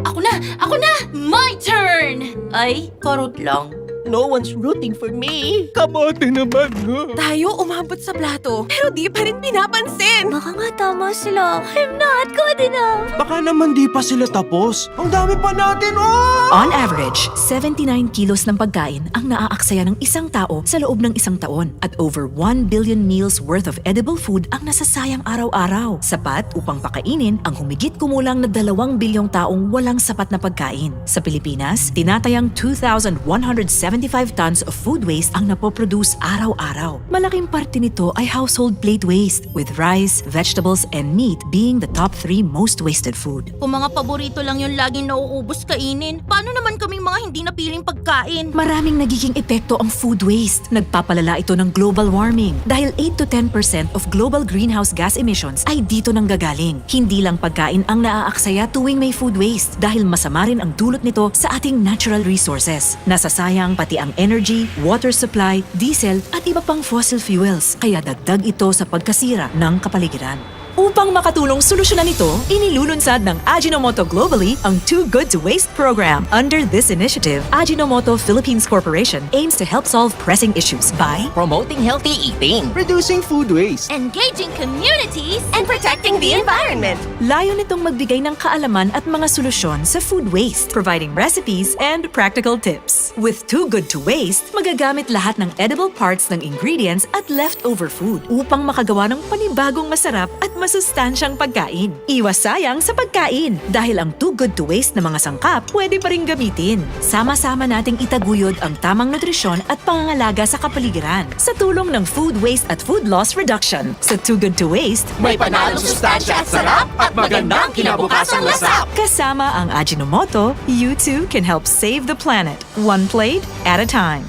Ako na! Ako na! My turn! Ay, karot lang. No one's rooting for me. Kamote naman nga. Tayo umabot sa plato, pero di pa rin pinapansin. Baka nga tama sila. I'm not good enough. Baka naman di pa sila tapos. Ang dami pa natin, oh! On average, 79 kilos ng pagkain ang naaaksaya ng isang tao sa loob ng isang taon at over 1 billion meals worth of edible food ang nasasayang araw-araw. Sapat upang pakainin ang humigit kumulang na 2 bilyong taong walang sapat na pagkain. Sa Pilipinas, tinatayang 2,175 tons of food waste ang napoproduce araw-araw. Malaking parte nito ay household plate waste, with rice, vegetables, and meat being the top 3 most wasted food. Kung mga paborito lang yung laging nauubos kainin, paano naman kaming mga hindi napiling pagkain? Maraming nagiging epekto ang food waste. Nagpapalala ito ng global warming dahil 8 to 10% of global greenhouse gas emissions ay dito nanggagaling. Hindi lang pagkain ang naaaksaya tuwing may food waste dahil masama rin ang dulot nito sa ating natural resources. Nasasayang pati ang energy, water supply, diesel at iba pang fossil fuels kaya dagdag ito sa pagkasira ng kapaligiran. Upang makatulong solusyonan ito, inilulunsad ng Ajinomoto globally ang Too Good to Waste program. Under this initiative, Ajinomoto Philippines Corporation aims to help solve pressing issues by Promoting healthy eating. Reducing food waste. Engaging communities And protecting the environment. layo nitong magbigay ng kaalaman at mga solusyon sa food waste, providing recipes and practical tips. With Too Good to Waste, magagamit lahat ng edible parts ng ingredients at leftover food upang makagawa ng panibagong masarap at masustansyang pagkain. Iwas sayang sa pagkain dahil ang Too Good to Waste na mga sangkap pwede pa rin gamitin. Sama-sama nating itaguyod ang tamang nutrisyon at pangangalaga sa kapaligiran sa tulong ng food waste at food loss reduction. Sa Too Good to Waste, May panalong sustansya at sarap at magandang kinabukasang lasap. kasama ang Ajinomoto, you too can help save the planet, one plate at a time.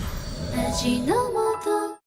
Ajinomoto.